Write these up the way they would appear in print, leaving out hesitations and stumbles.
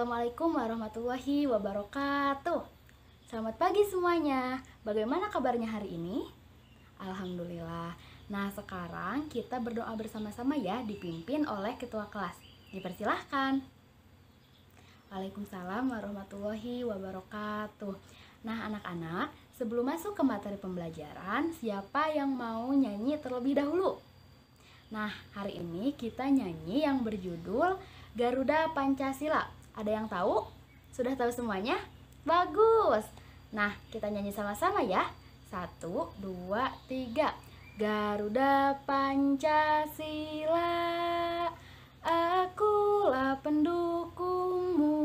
Assalamualaikum warahmatullahi wabarakatuh. Selamat pagi semuanya. Bagaimana kabarnya hari ini? Alhamdulillah. Nah, sekarang kita berdoa bersama-sama ya, dipimpin oleh ketua kelas. Dipersilahkan. Waalaikumsalam warahmatullahi wabarakatuh. Nah, anak-anak, sebelum masuk ke materi pembelajaran, siapa yang mau nyanyi terlebih dahulu? Nah, hari ini kita nyanyi yang berjudul Garuda Pancasila. Ada yang tahu? Sudah tahu semuanya? Bagus. Nah, kita nyanyi sama-sama ya. 1, 2, 3. Garuda Pancasila, akulah pendukungmu.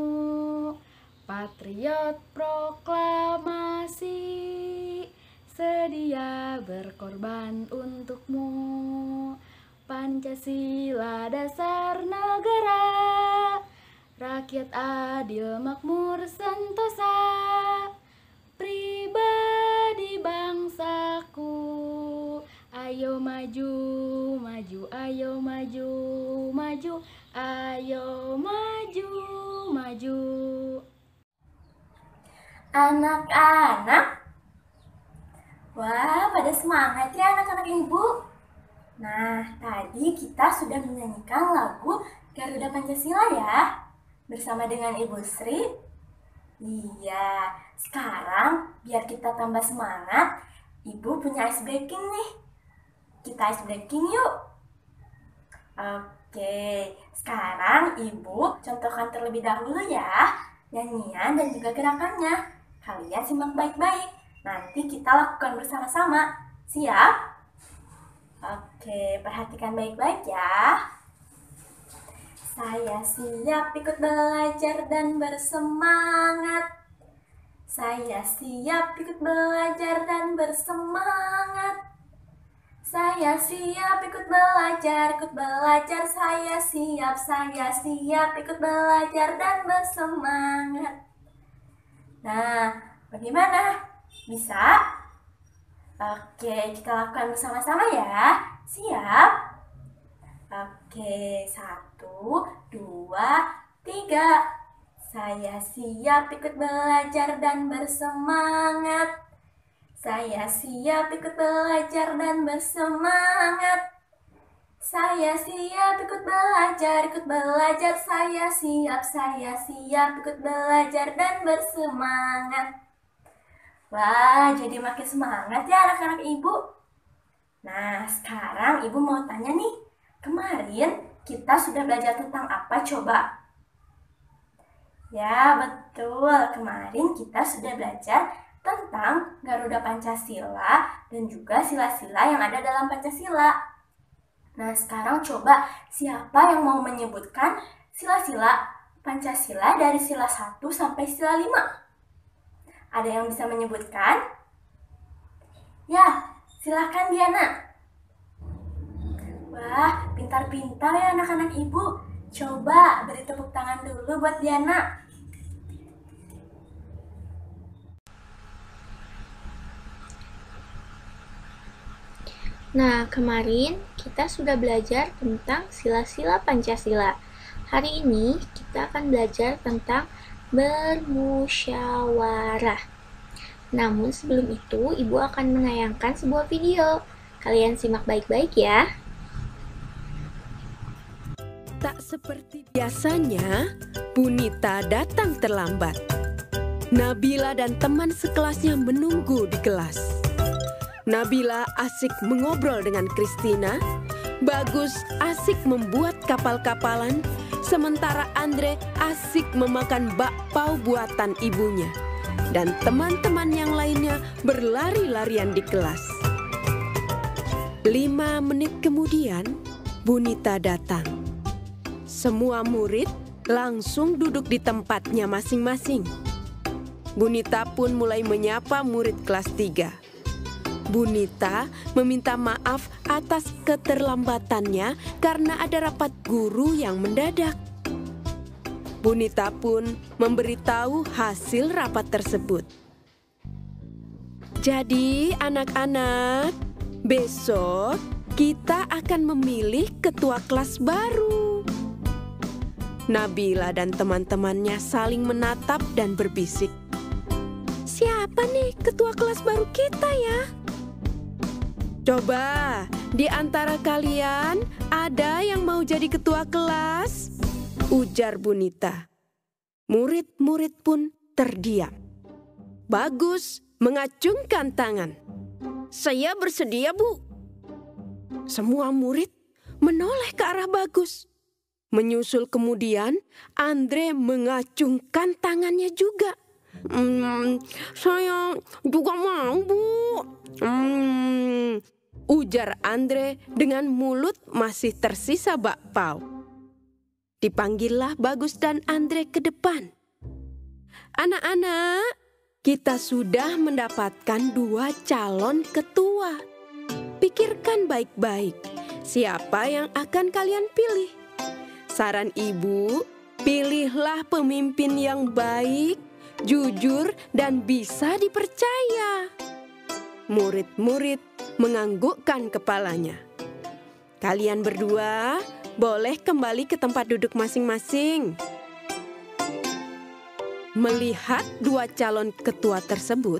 Patriot proklamasi, sedia berkorban untukmu. Pancasila dasar negara, rakyat adil makmur sentosa, pribadi bangsaku. Ayo maju, maju, ayo maju, maju, ayo maju, maju. Anak-anak, wah pada semangat ya anak-anak ibu. Nah, tadi kita sudah menyanyikan lagu Garuda Pancasila ya, bersama dengan Ibu Sri. Iya, sekarang biar kita tambah semangat, Ibu punya ice breaking nih. Kita ice breaking yuk. Oke, sekarang Ibu contohkan terlebih dahulu ya, nyanyian dan juga gerakannya. Kalian simak baik-baik, nanti kita lakukan bersama-sama. Siap? Oke, perhatikan baik-baik ya. Saya siap ikut belajar dan bersemangat. Saya siap ikut belajar dan bersemangat. Saya siap ikut belajar, saya siap ikut belajar dan bersemangat. Nah, bagaimana? Bisa? Oke, kita lakukan bersama-sama ya. Siap? Oke, 1, 2, 3. Saya siap ikut belajar dan bersemangat. Saya siap ikut belajar dan bersemangat. Saya siap ikut belajar, saya siap ikut belajar dan bersemangat. Wah, jadi makin semangat ya anak-anak ibu. Nah, sekarang ibu mau tanya nih, kemarin kita sudah belajar tentang apa coba? Ya, betul. Kemarin kita sudah belajar tentang Garuda Pancasila dan juga sila-sila yang ada dalam Pancasila. Nah, sekarang coba siapa yang mau menyebutkan sila-sila Pancasila dari sila 1 sampai sila 5? Ada yang bisa menyebutkan? Ya, silakan Diana. Wah, pintar-pintar ya anak-anak ibu. Coba beri tepuk tangan dulu buat Diana. Nah, kemarin kita sudah belajar tentang sila-sila Pancasila. Hari ini kita akan belajar tentang bermusyawarah. Namun sebelum itu, Ibu akan menayangkan sebuah video. Kalian simak baik-baik ya. Tak seperti biasanya, Bunita datang terlambat. Nabila dan teman sekelasnya menunggu di kelas. Nabila asik mengobrol dengan Christina, Bagus asik membuat kapal-kapalan, sementara Andre asik memakan bakpao buatan ibunya. Dan teman-teman yang lainnya berlari-larian di kelas. 5 menit kemudian, Bunita datang. Semua murid langsung duduk di tempatnya masing-masing. Bunita pun mulai menyapa murid kelas 3. Bunita meminta maaf atas keterlambatannya karena ada rapat guru yang mendadak. Bunita pun memberitahu hasil rapat tersebut. Jadi anak-anak, besok kita akan memilih ketua kelas baru. Nabila dan teman-temannya saling menatap dan berbisik. Siapa nih ketua kelas baru kita ya? Coba, di antara kalian ada yang mau jadi ketua kelas? Ujar Bunita. Murid-murid pun terdiam. Bagus mengacungkan tangan. Saya bersedia, Bu. Semua murid menoleh ke arah Bagus. Menyusul kemudian, Andre mengacungkan tangannya juga. Saya juga mau, Bu. Ujar Andre dengan mulut masih tersisa bakpao. Dipanggillah Bagus dan Andre ke depan. Anak-anak, kita sudah mendapatkan 2 calon ketua. Pikirkan baik-baik, siapa yang akan kalian pilih? Saran ibu, pilihlah pemimpin yang baik, jujur, dan bisa dipercaya. Murid-murid menganggukkan kepalanya. Kalian berdua boleh kembali ke tempat duduk masing-masing. Melihat 2 calon ketua tersebut,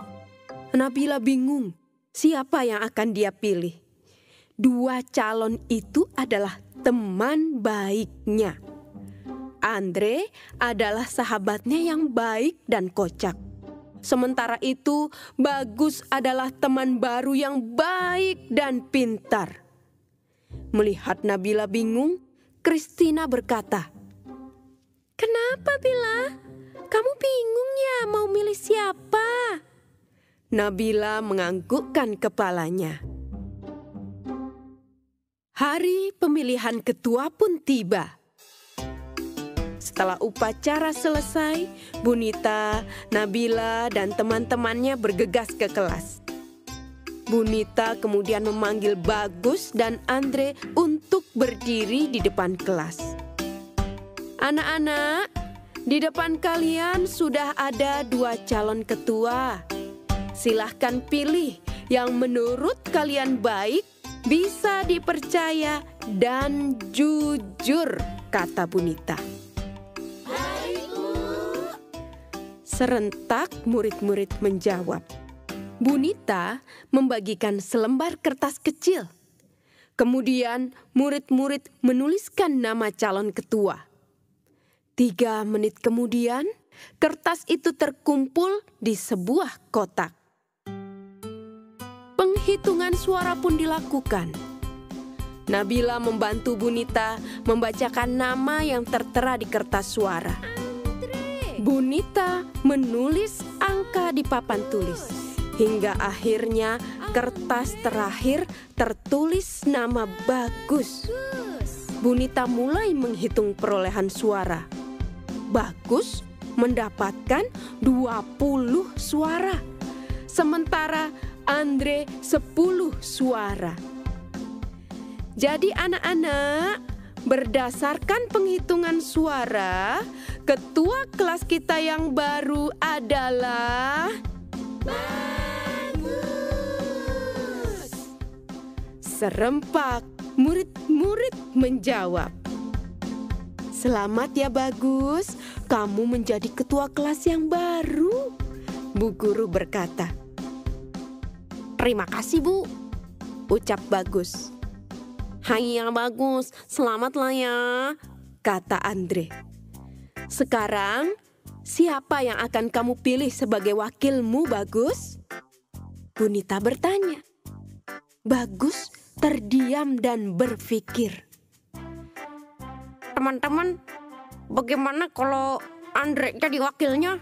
Nabila bingung siapa yang akan dia pilih. 2 calon itu adalah teman baiknya. Andre adalah sahabatnya yang baik dan kocak. Sementara itu, Bagus adalah teman baru yang baik dan pintar. Melihat Nabila bingung, Christina berkata, "Kenapa, Bila? Kamu bingung ya mau milih siapa?" Nabila menganggukkan kepalanya. Hari pemilihan ketua pun tiba. Setelah upacara selesai, Bunita, Nabila, dan teman-temannya bergegas ke kelas. Bunita kemudian memanggil Bagus dan Andre untuk berdiri di depan kelas. Anak-anak, di depan kalian sudah ada 2 calon ketua. Silahkan pilih yang menurut kalian baik, bisa dipercaya, dan jujur, kata Bunita. Serentak murid-murid menjawab. Bunita membagikan selembar kertas kecil. Kemudian murid-murid menuliskan nama calon ketua. 3 menit kemudian, kertas itu terkumpul di sebuah kotak. Penghitungan suara pun dilakukan. Nabila membantu Bunita membacakan nama yang tertera di kertas suara. Bunita menulis angka di papan tulis. Hingga akhirnya kertas terakhir tertulis nama Bagus. Bunita mulai menghitung perolehan suara. Bagus mendapatkan 20 suara. Sementara Andre 10 suara. Jadi anak-anak, berdasarkan penghitungan suara, ketua kelas kita yang baru adalah Bagus. Serempak murid-murid menjawab. Selamat ya Bagus, kamu menjadi ketua kelas yang baru, Bu Guru berkata. Terima kasih Bu, ucap Bagus. Hai ya Bagus, selamatlah ya, kata Andre. Sekarang, siapa yang akan kamu pilih sebagai wakilmu Bagus? Bunita bertanya. Bagus terdiam dan berpikir. Teman-teman, bagaimana kalau Andre jadi wakilnya?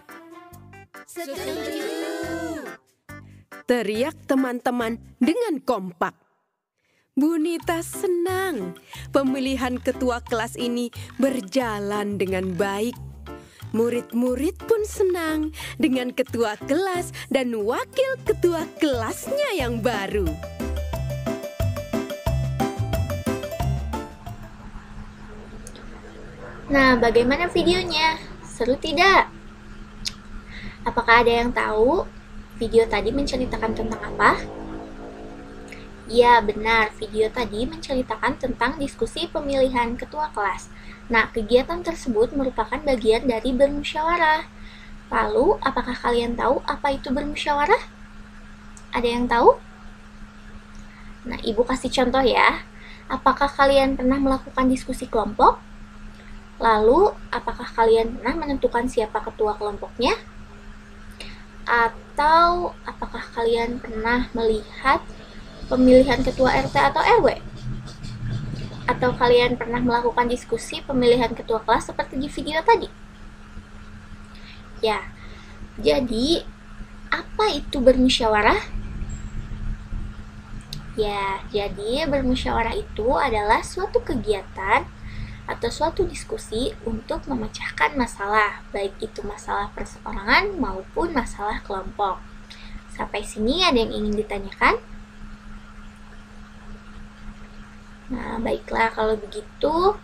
Setuju! Teriak teman-teman dengan kompak. Bunita senang pemilihan ketua kelas ini berjalan dengan baik. Murid-murid pun senang dengan ketua kelas dan wakil ketua kelasnya yang baru. Nah, bagaimana videonya? Seru tidak? Apakah ada yang tahu video tadi menceritakan tentang apa? Ya, benar. Video tadi menceritakan tentang diskusi pemilihan ketua kelas. Nah, kegiatan tersebut merupakan bagian dari bermusyawarah. Lalu, apakah kalian tahu apa itu bermusyawarah? Ada yang tahu? Nah, Ibu kasih contoh ya. Apakah kalian pernah melakukan diskusi kelompok? Lalu, apakah kalian pernah menentukan siapa ketua kelompoknya? Atau apakah kalian pernah melihat pemilihan ketua RT atau RW? Atau kalian pernah melakukan diskusi pemilihan ketua kelas seperti di video tadi? Ya, jadi apa itu bermusyawarah? Ya, jadi bermusyawarah itu adalah suatu kegiatan atau suatu diskusi untuk memecahkan masalah, baik itu masalah perseorangan maupun masalah kelompok. Sampai sini ada yang ingin ditanyakan? Nah, baiklah kalau begitu.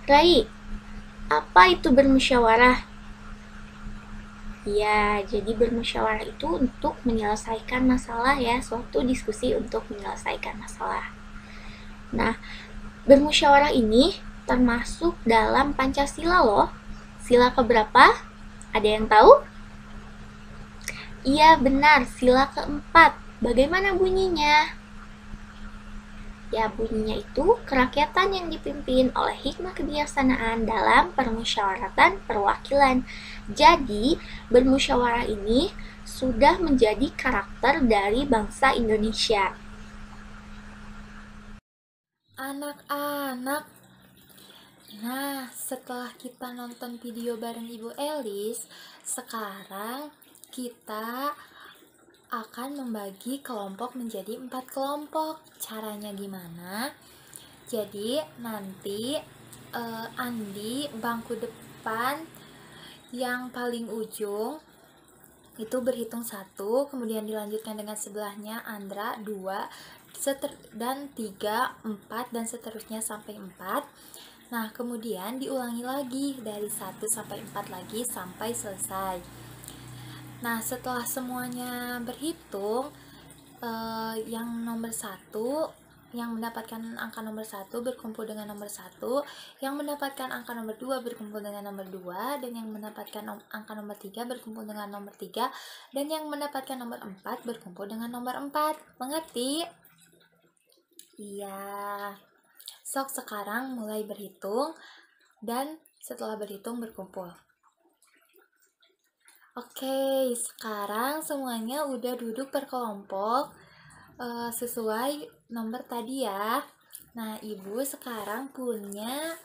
Rai, apa itu bermusyawarah? Ya, jadi bermusyawarah itu untuk menyelesaikan masalah ya, suatu diskusi untuk menyelesaikan masalah. Nah, bermusyawarah ini termasuk dalam Pancasila loh. Sila keberapa? Ada yang tahu? Iya, benar, sila keempat. Bagaimana bunyinya? Ya, bunyinya itu kerakyatan yang dipimpin oleh hikmah kebijaksanaan dalam permusyawaratan perwakilan. Jadi, bermusyawarah ini sudah menjadi karakter dari bangsa Indonesia. Anak-anak, nah setelah kita nonton video bareng Ibu Elis, sekarang kita akan membagi kelompok menjadi 4 kelompok. Caranya gimana? Jadi nanti Andi bangku depan yang paling ujung itu berhitung 1, kemudian dilanjutkan dengan sebelahnya Andra 2, dan 3, 4, dan seterusnya sampai 4. Nah, kemudian diulangi lagi dari 1 sampai 4 lagi sampai selesai. Nah, setelah semuanya berhitung, yang nomor 1, yang mendapatkan angka nomor 1 berkumpul dengan nomor 1, yang mendapatkan angka nomor 2 berkumpul dengan nomor 2, dan yang mendapatkan angka nomor 3 berkumpul dengan nomor 3, dan yang mendapatkan nomor 4 berkumpul dengan nomor 4. Mengerti? Iya. Sok sekarang mulai berhitung, dan setelah berhitung berkumpul. Oke, sekarang semuanya udah duduk per kelompok sesuai nomor tadi ya. Nah, Ibu sekarang punya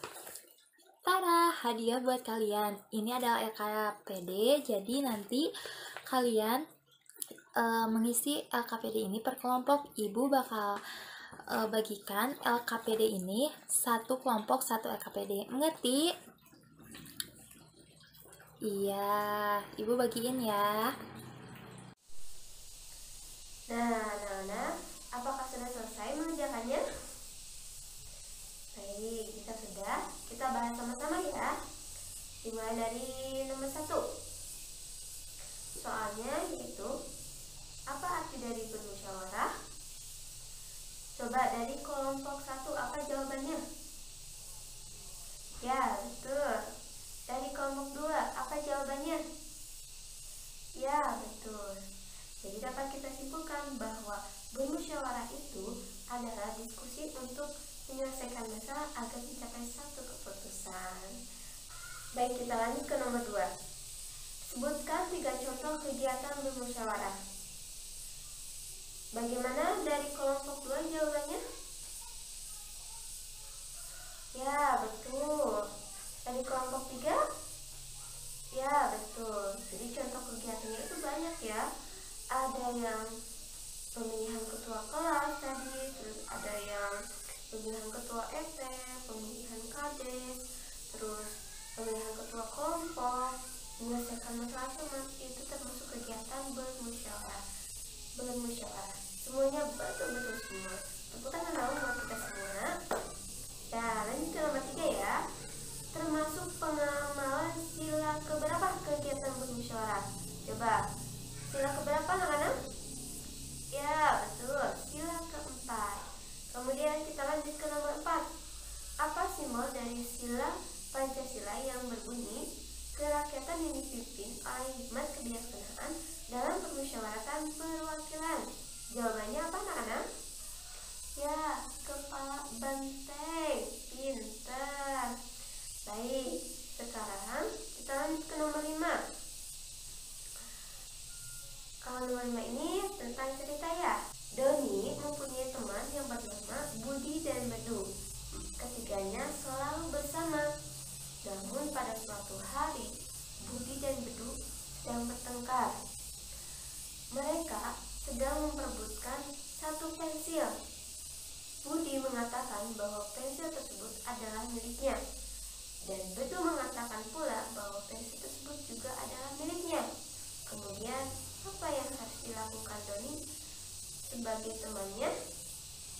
hadiah buat kalian. Ini adalah LKPD, jadi nanti kalian mengisi LKPD ini per kelompok. Ibu bakal bagikan LKPD ini 1 kelompok 1 LKPD. Mengerti? Iya, Ibu bagiin ya. Nah, anak-anak, apakah sudah selesai mengerjakannya? Baik, jika sudah, kita bahas sama-sama ya. Dimulai dari nomor 1. Soalnya yaitu, apa arti dari bermusyawarah? Coba dari kelompok 1, apa jawabannya? Ya, betul. Dari kelompok 2, apa jawabannya? Ya, betul. Jadi dapat kita simpulkan bahwa bermusyawarah itu adalah diskusi untuk menyelesaikan masalah agar mencapai satu keputusan. Baik, kita lanjut ke nomor 2. Sebutkan 3 contoh kegiatan bermusyawarah. Bagaimana dari kelompok 2 jawabannya? Ya, betul. Dari kelompok 3? Ya, betul. Jadi contoh kegiatannya itu banyak ya. Ada yang pemilihan ketua kelas tadi, terus ada yang pemilihan ketua RT, pemilihan kades, terus pemilihan ketua kelompok, menyelesaikan masalah teman, itu termasuk kegiatan bermusyawarah. Semuanya betul-betul semua. Tepuk tangan dong buat kita semua. Nah, lanjut ke nomor 3 ya. Termasuk pengamalan sila keberapa kegiatan bermusyawarah? Coba, sila keberapa anak-anak? Ya, betul. Sila Kemudian kita lanjut ke nomor 4. Apa simbol dari sila Pancasila yang berbunyi kerakyatan yang dipimpin oleh hikmat kebijaksanaan dalam permusyawaratan perwakilan? Jawabannya apa anak-anak? Ya, kepala banteng. Pintar. Baik, sekarang kita lanjut ke nomor 5. Kalau nomor 5 ini tentang cerita ya. Doni mempunyai teman yang bernama Budi dan Bedu. Ketiganya selalu bersama. Namun pada suatu hari, Budi dan Bedu sedang bertengkar. Mereka sedang memperebutkan satu pensil. Budi mengatakan bahwa pensil tersebut adalah miliknya. Dan Bedu mengatakan pula bahwa pensil tersebut juga adalah miliknya. Kemudian, apa yang harus dilakukan Doni sebagai temannya?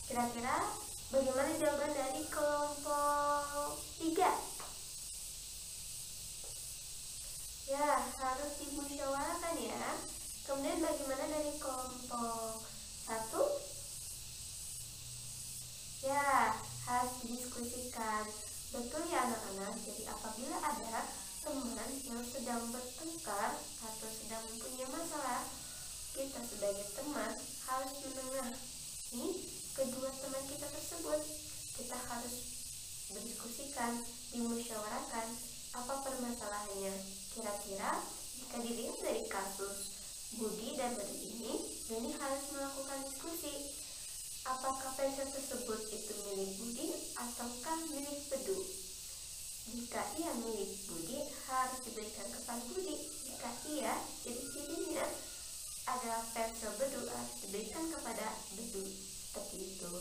Kira-kira bagaimana jawaban dari kelompok 3? Ya, harus dimusyawarahkan ya. Kemudian bagaimana dari kelompok 1? Ya, harus didiskusikan. Betul ya anak-anak. Jadi apabila ada teman yang sedang bertengkar atau sedang mempunyai masalah, kita sebagai teman harus menengahi kedua teman kita tersebut. Kita harus berdiskusikan, dimusyawarahkan apa permasalahannya. Kira-kira jika dilihat dari kasus Budi dan Bedu ini harus melakukan diskusi. Apakah pensil tersebut itu milik Budi ataukah milik Bedu? Jika ia milik Budi, harus diberikan kepada Budi. Jika ia, ciri-cirinya adalah pensil Bedu, harus diberikan kepada Bedu. Seperti itu.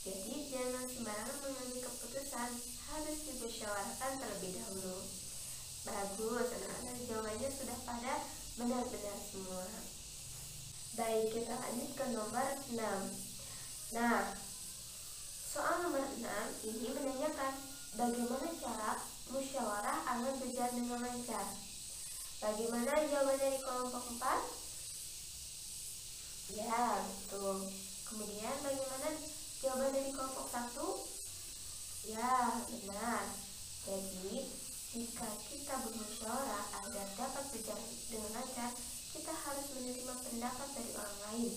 Jadi jangan sembarangan mengambil keputusan, harus dimusyawarahkan terlebih dahulu. Bagus, anak-anak, jawabannya sudah pada benar-benar semua. Baik, kita lanjut ke nomor 6. Nah, soal nomor 6 ini menanyakan bagaimana cara musyawarah agar berjalan dengan lancar. Bagaimana jawaban dari kelompok 4? Ya, betul. Kemudian bagaimana jawaban dari kelompok 1? Ya, benar. Jadi, jika kita bermusyawarah agar dapat berjalan dengan lancar, kita harus menerima pendapat dari orang lain.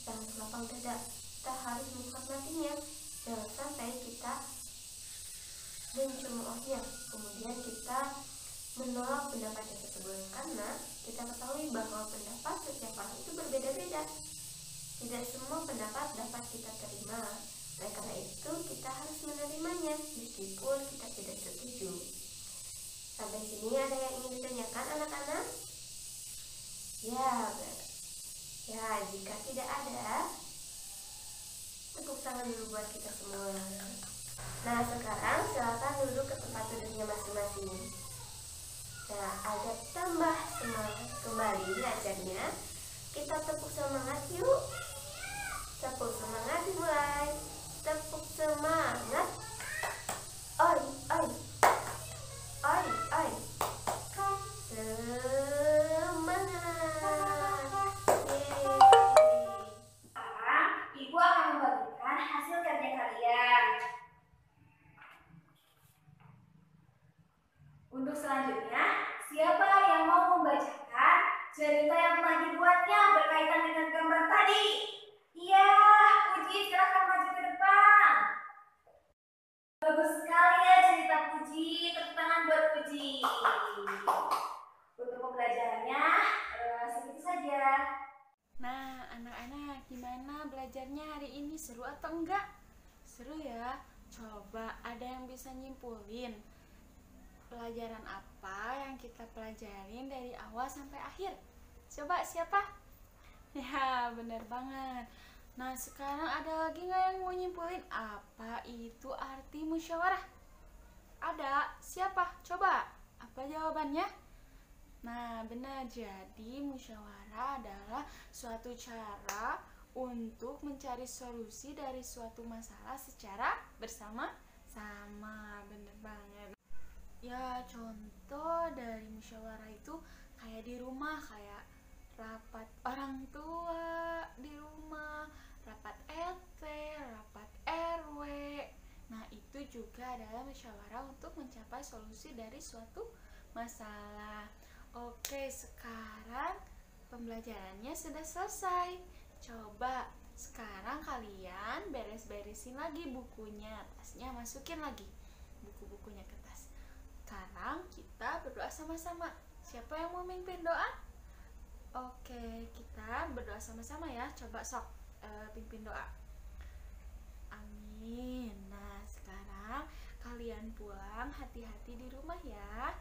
Jangan lapang dada, kita harus menghormatinya. Jangan sampai kita mencemoohnya, kemudian kita menolak pendapatnya tersebut. Karena kita ketahui bahwa pendapat setiap orang itu berbeda-beda. Tidak semua pendapat dapat kita terima. Oleh karena itu, kita harus menerimanya meskipun kita tidak setuju. Sampai sini ada yang ingin ditanyakan anak-anak? Ya, jika tidak ada, tepuk tangan dulu buat kita semua. Nah, sekarang silakan duduk ke tempat duduknya masing-masing. Nah, agar tambah semangat kembali belajarnya, kita tepuk semangat yuk. Tepuk semangat dimulai. Tepuk semangat. Oi, oi. Oi, oi. Semangat. Sekarang Ibu akan membagikan hasil kerja kalian. Untuk selanjutnya, siapa yang mau membacakan cerita yang telah dibuatnya berkaitan dengan gambar tadi? Iya, Puji, silakan maju ke depan. Bagus sekali ya cerita Puji, tepuk tangan buat Puji. Untuk pembelajarannya, segitu saja. Nah, anak-anak, gimana belajarnya hari ini? Seru atau enggak? Seru ya? Coba ada yang bisa nyimpulin pelajaran apa yang kita pelajarin dari awal sampai akhir? Coba siapa? Ya, bener banget. Nah, sekarang ada lagi nggak yang mau nyimpulin apa itu arti musyawarah? Ada? Siapa? Coba. Apa jawabannya? Nah, benar. Jadi, musyawarah adalah suatu cara untuk mencari solusi dari suatu masalah secara bersama-sama. Bener banget. Ya, contoh dari musyawarah itu kayak di rumah, kayak rapat orang tua di rumah, rapat RT, rapat RW. Nah, itu juga adalah musyawarah untuk mencapai solusi dari suatu masalah. Oke, sekarang pembelajarannya sudah selesai. Coba sekarang kalian beres-beresin lagi bukunya, tasnya masukin lagi buku-bukunya ke tas. Sekarang kita berdoa sama-sama. Siapa yang mau memimpin doa? Oke, kita berdoa sama-sama ya. Coba sok pimpin doa. Amin. Nah, sekarang kalian pulang hati-hati di rumah ya.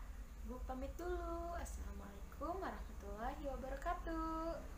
Bu pamit dulu. Assalamualaikum warahmatullahi wabarakatuh.